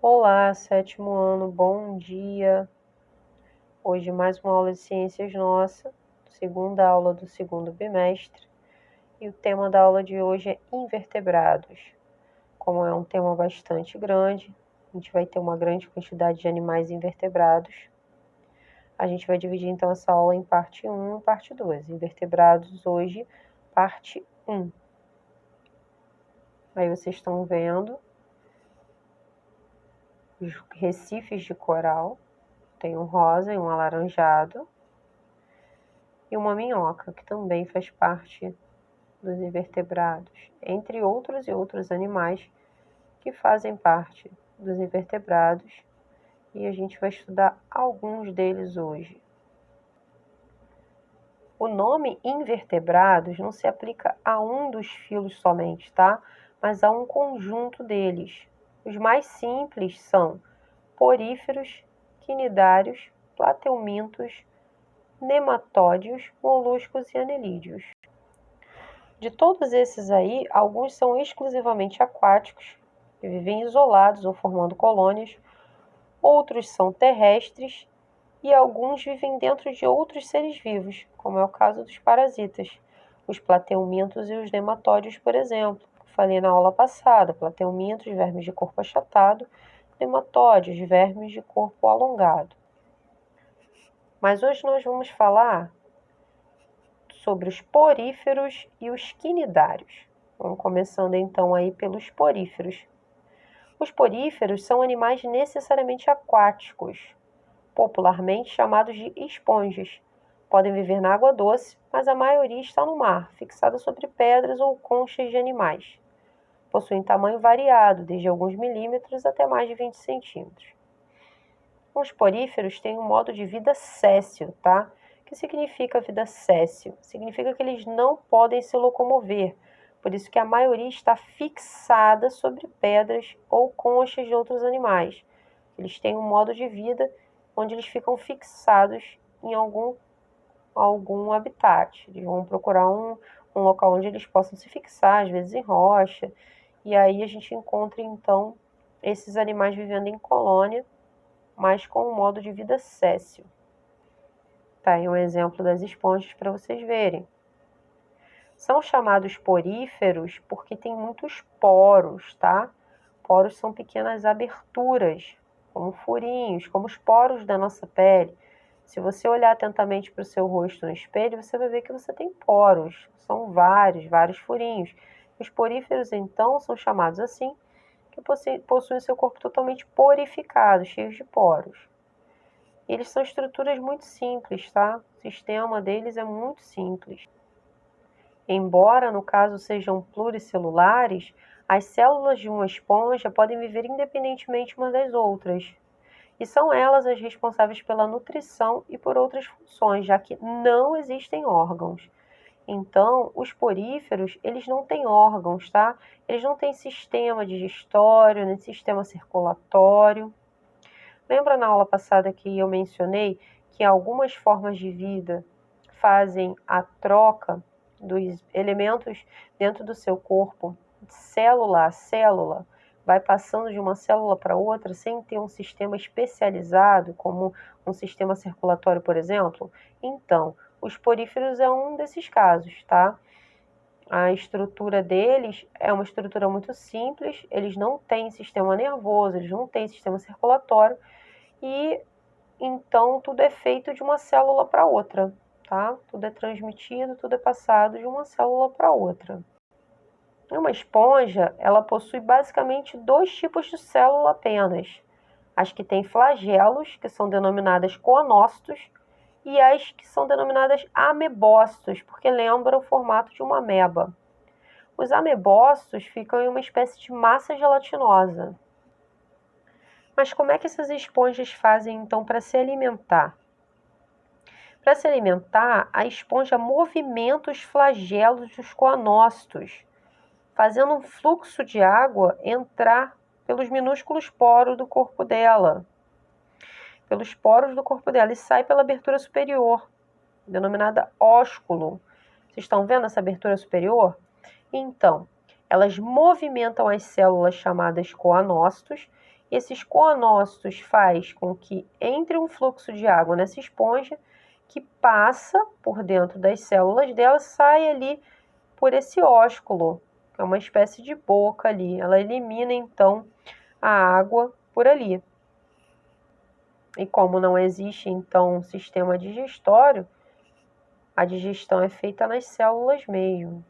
Olá, sétimo ano, bom dia. Hoje mais uma aula de ciências nossa, segunda aula do segundo bimestre. E o tema da aula de hoje é invertebrados. Como é um tema bastante grande, a gente vai ter uma grande quantidade de animais invertebrados. A gente vai dividir então essa aula em parte 1 e parte 2. Invertebrados hoje, parte 1. Aí vocês estão vendo os recifes de coral. Tem um rosa e um alaranjado. E uma minhoca, que também faz parte dos invertebrados, entre outros e outros animais que fazem parte dos invertebrados, e a gente vai estudar alguns deles hoje. O nome invertebrados não se aplica a um dos filos somente, tá? Mas a um conjunto deles. Os mais simples são poríferos, quinidários, plateumintos, nematódios, moluscos e anelídeos. De todos esses aí, alguns são exclusivamente aquáticos, que vivem isolados ou formando colônias, outros são terrestres e alguns vivem dentro de outros seres vivos, como é o caso dos parasitas, os plateumintos e os nematódios, por exemplo. Falei na aula passada, plateumintos, vermes de corpo achatado, nematódios, vermes de corpo alongado. Mas hoje nós vamos falar sobre os poríferos e os quinidários. Vamos começando então aí pelos poríferos. Os poríferos são animais necessariamente aquáticos, popularmente chamados de esponjas. Podem viver na água doce, mas a maioria está no mar, fixada sobre pedras ou conchas de animais. Possuem tamanho variado, desde alguns milímetros até mais de 20 centímetros. Os poríferos têm um modo de vida séssil, tá? O que significa vida séssil? Significa que eles não podem se locomover, por isso que a maioria está fixada sobre pedras ou conchas de outros animais. Eles têm um modo de vida onde eles ficam fixados em algum habitat. Eles vão procurar um local onde eles possam se fixar, às vezes em rocha, e aí a gente encontra então esses animais vivendo em colônia, mas com um modo de vida séssil. Tá aí um exemplo das esponjas para vocês verem. São chamados poríferos porque tem muitos poros, tá? Poros são pequenas aberturas, como furinhos, como os poros da nossa pele. Se você olhar atentamente para o seu rosto no espelho, você vai ver que você tem poros. São vários furinhos. Os poríferos, então, são chamados assim, que possuem seu corpo totalmente porificado, cheio de poros. Eles são estruturas muito simples, tá? O sistema deles é muito simples. Embora, no caso, sejam pluricelulares, as células de uma esponja podem viver independentemente umas das outras. E são elas as responsáveis pela nutrição e por outras funções, já que não existem órgãos. Então, os poríferos, eles não têm órgãos, tá? Eles não têm sistema digestório, nem sistema circulatório. Lembra na aula passada que eu mencionei que algumas formas de vida fazem a troca dos elementos dentro do seu corpo, célula a célula, vai passando de uma célula para outra sem ter um sistema especializado, como um sistema circulatório, por exemplo? Então, os poríferos é um desses casos, tá? A estrutura deles é uma estrutura muito simples, eles não têm sistema nervoso, eles não têm sistema circulatório, e então tudo é feito de uma célula para outra, tá? Tudo é transmitido, tudo é passado de uma célula para outra. Uma esponja, ela possui basicamente dois tipos de célula apenas. As que têm flagelos, que são denominadas coanócitos, e as que são denominadas amebócitos, porque lembram o formato de uma ameba. Os amebócitos ficam em uma espécie de massa gelatinosa. Mas como é que essas esponjas fazem, então, para se alimentar? Para se alimentar, a esponja movimenta os flagelos dos coanócitos, fazendo um fluxo de água entrar pelos minúsculos poros do corpo dela. Pelos poros do corpo dela e sai pela abertura superior, denominada ósculo. Vocês estão vendo essa abertura superior? Então, elas movimentam as células chamadas coanócitos Esses coonócitos faz com que entre um fluxo de água nessa esponja que passa por dentro das células dela, sai ali por esse ósculo, que é uma espécie de boca ali. Ela elimina então a água por ali. E como não existe então sistema digestório, a digestão é feita nas células mesmo.